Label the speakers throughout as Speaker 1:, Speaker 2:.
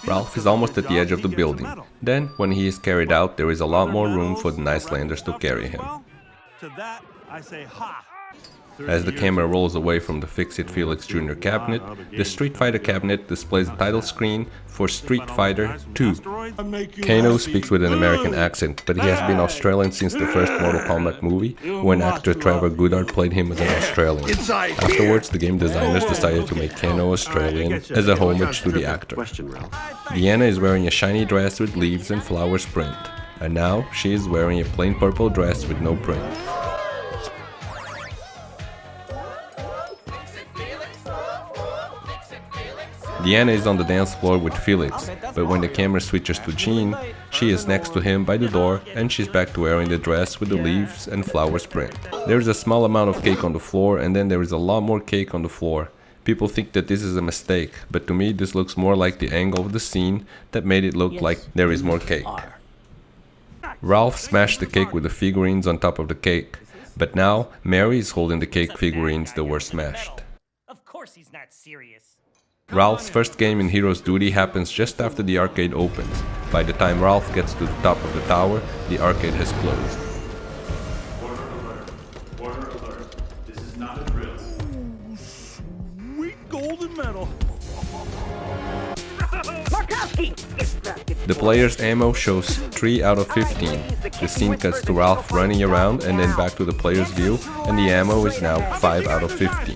Speaker 1: Ralph is almost at the edge of the building. Then, when he is carried out, there is a lot more room for the Icelanders to carry him.
Speaker 2: To that, I say ha!
Speaker 1: As the camera rolls away from the Fix-It Felix Jr. cabinet, the Street Fighter cabinet displays the title screen for Street Fighter 2. Kano speaks with an American accent, but he has been Australian since the first Mortal Kombat movie, when actor Trevor Goddard played him as an Australian. Afterwards, the game designers decided to make Kano Australian as a homage to the actor. Deanna is wearing a shiny dress with leaves and flowers print, and now she is wearing a plain purple dress with no print. Deanna is on the dance floor with Felix, but when the camera switches to Jean, she is next to him by the door and she's back to wearing the dress with the leaves and flowers print. There is a small amount of cake on the floor and then there is a lot more cake on the floor. People think that this is a mistake, but to me this looks more like the angle of the scene that made it look like there is more cake. Ralph smashed the cake with the figurines on top of the cake, but now Mary is holding the cake figurines that were smashed.
Speaker 3: Of course he's not serious.
Speaker 1: Ralph's first game in Hero's Duty happens just after the arcade opens. By the time Ralph gets to the top of the tower, the arcade has closed.
Speaker 4: Order alert. Order alert. This is not a drill.
Speaker 2: Sweet golden medal.
Speaker 1: The player's ammo shows 3 out of 15. The scene cuts to Ralph running around and then back to the player's view, and the ammo is now 5 out of 15.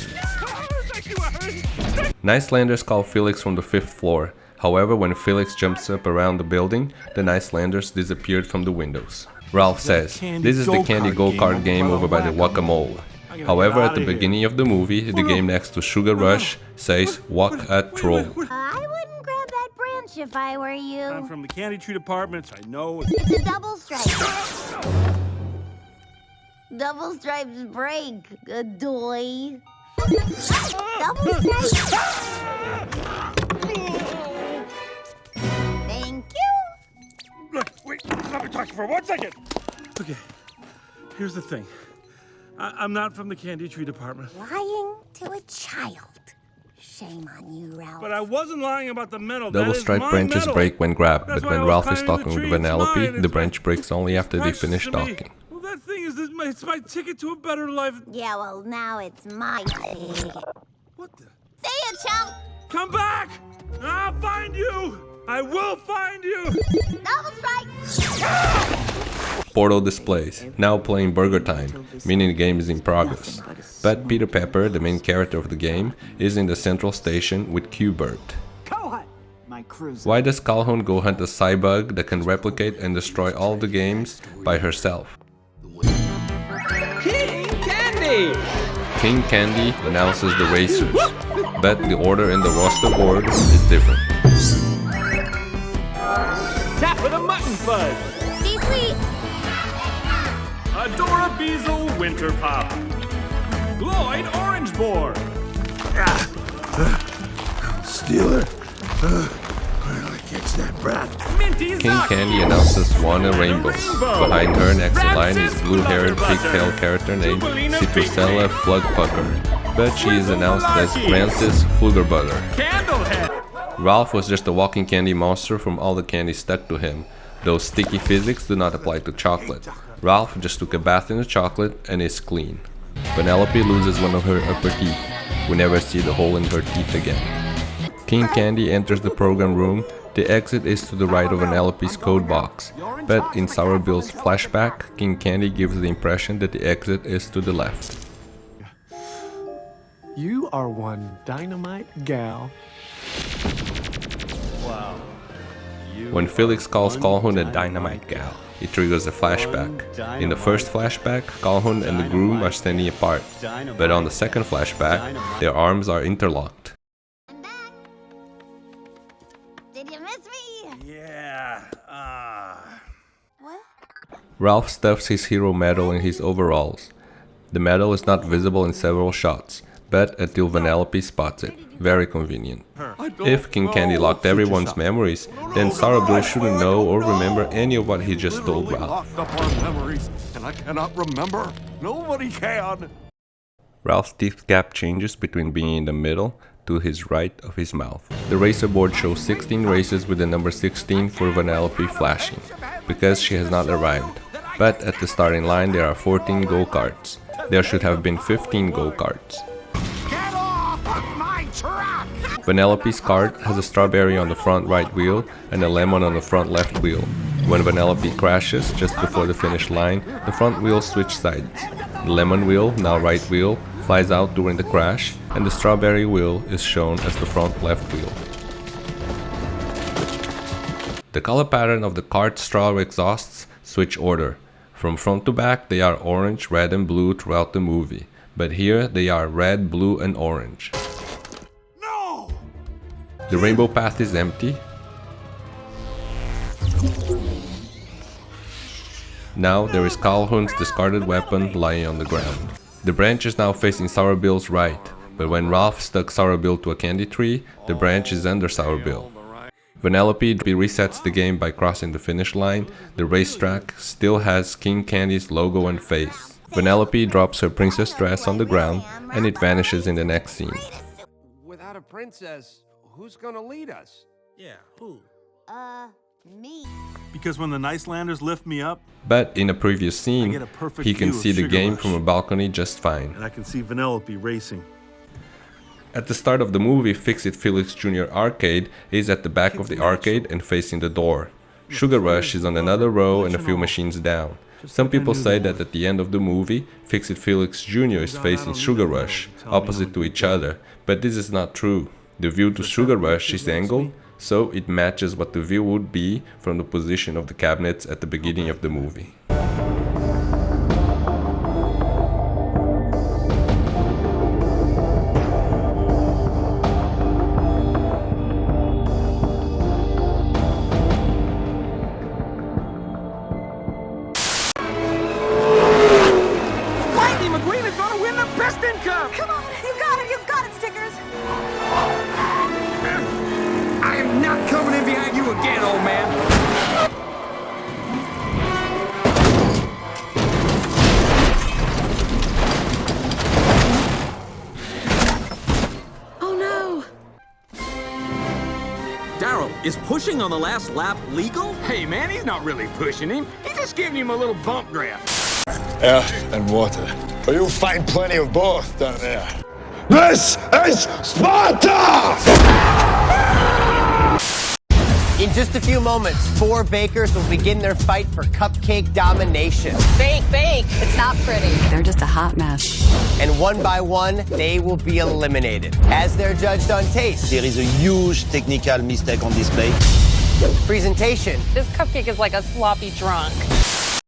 Speaker 1: Icelanders call Felix from the 5th floor. However, when Felix jumps up around the building, the Icelanders disappeared from the windows. Ralph says, "This is the candy go-kart game over by the Whack-A-Mole." However, at the beginning of the movie, the game next to Sugar Rush says Whack-A-Troll.
Speaker 5: I wouldn't grab that branch if I were you.
Speaker 2: I'm from the candy tree department, I know.
Speaker 5: It's a double stripe. Double stripes break, doy. Double stripes. Thank you.
Speaker 2: Look, wait, let me talk for 1 second. Okay, here's the thing. I'm not from the candy tree department.
Speaker 5: Lying to a child. Shame on you, Ralph.
Speaker 2: But I wasn't lying about the medal.
Speaker 1: Double stripe branches break when grabbed, but when Ralph is talking with Vanellope, the branch breaks only after they finish talking.
Speaker 2: Well, that thing is, it's my ticket to a better life.
Speaker 5: Yeah, well, now it's my ticket.
Speaker 2: What the?
Speaker 5: See ya, chump!
Speaker 2: Come back! I'll find you! I will find you!
Speaker 5: Double strike!
Speaker 1: Portal displays, now playing Burger Time, meaning the game is in progress. But Peter Pepper, the main character of the game, is in the central station with Q-Bert. Why does Calhoun go hunt a cybug that can replicate and destroy all the games by herself?
Speaker 6: King Candy!
Speaker 1: King Candy announces the racers, but the order in the roster board is different.
Speaker 6: Tap with a mutton fudge!
Speaker 5: Stay sweet!
Speaker 4: Adora Beazle Winter Pop. Gloyd Orange Board.
Speaker 7: Stealer. Really catch that brat.
Speaker 4: Minty
Speaker 1: King
Speaker 4: Zocky.
Speaker 1: Candy announces Swana Rainbow. Behind her next in line is blue-haired pigtail character named Citrusella Flugpucker, but she is announced as Francis Fluggerbutter.
Speaker 4: Candlehead.
Speaker 1: Ralph was just a walking candy monster from all the candy stuck to him. Those sticky physics do not apply to chocolate. Ralph just took a bath in the chocolate and is clean. Vanellope loses one of her upper teeth. We never see the hole in her teeth again. King Candy enters the program room. The exit is to the right of Vanellope's code box. But in Sour Bill's flashback, King Candy gives the impression that the exit is to the left.
Speaker 8: You are one dynamite gal.
Speaker 1: When Felix calls Calhoun a dynamite gal, it triggers a flashback. In the first flashback, Calhoun and the groom are standing apart, but on the second flashback, their arms are interlocked.
Speaker 5: I'm back. Did you miss me?
Speaker 2: Yeah,
Speaker 5: What?
Speaker 1: Ralph stuffs his hero medal in his overalls. The medal is not visible in several shots, but until Vanellope spots it. Very convenient. If King Candy locked everyone's memories, then Sour Bill shouldn't know or remember any of what he just told Ralph.
Speaker 7: Locked up our memories, and I cannot remember. Nobody can.
Speaker 1: Ralph's teeth gap changes between being in the middle, to his right of his mouth. The racer board shows 16 races with the number 16 for Vanellope flashing, because she has not arrived. But at the starting line there are 14 go-karts. There should have been 15 go-karts.
Speaker 7: Get off of my truck!
Speaker 1: Vanellope's kart has a strawberry on the front right wheel and a lemon on the front left wheel. When Vanellope crashes just before the finish line, the front wheels switch sides. The lemon wheel, now right wheel, flies out during the crash, and the strawberry wheel is shown as the front left wheel. The color pattern of the kart straw exhausts switch order. From front to back they are orange, red and blue throughout the movie, but here they are red, blue and orange.
Speaker 7: No!
Speaker 1: The rainbow path is empty. Now there is Calhoun's discarded weapon lying on the ground. The branch is now facing Sourabill's right, but when Ralph stuck Sourabill to a candy tree, the branch is under Sourabill. Vanellope resets the game by crossing the finish line. The racetrack still has King Candy's logo and face. Vanellope drops her princess dress on the ground and it vanishes in the next scene.
Speaker 6: Without a princess, who's gonna lead us?
Speaker 2: Yeah, who?
Speaker 5: Me.
Speaker 2: Because when the Nice Landers lift me up,
Speaker 1: But in a previous scene,
Speaker 2: get a perfect
Speaker 1: he can
Speaker 2: view of
Speaker 1: see the
Speaker 2: Sugar
Speaker 1: game
Speaker 2: Rush.
Speaker 1: from a balcony just fine.
Speaker 2: and I can see Vanellope racing.
Speaker 1: At the start of the movie, Fix-It Felix Jr. arcade is at the back of the arcade and facing the door. Sugar Rush is on another row and a few machines down. Some people say that at the end of the movie, Fix-It Felix Jr. is facing Sugar Rush, opposite to each other, but this is not true. The view to Sugar Rush is angled, so it matches what the view would be from the position of the cabinets at the beginning of the movie.
Speaker 6: Lightning McQueen is gonna win the Piston Cup!
Speaker 5: Come on, you got it, Stickers.
Speaker 6: I am not coming in behind you again, old man!
Speaker 5: Oh no.
Speaker 6: Daryl, is pushing on the last lap legal? Hey man, he's not really pushing him. He's just giving him a little bump grab.
Speaker 7: Earth and water. But you'll find plenty of both down there. This is Sparta!
Speaker 9: In just a few moments, 4 bakers will begin their fight for cupcake domination.
Speaker 5: Fake. It's not pretty. They're just a hot mess.
Speaker 9: And one by one, they will be eliminated, as they're judged on taste,
Speaker 10: There is a huge technical mistake on display.
Speaker 9: presentation,
Speaker 5: This cupcake is like a sloppy drunk.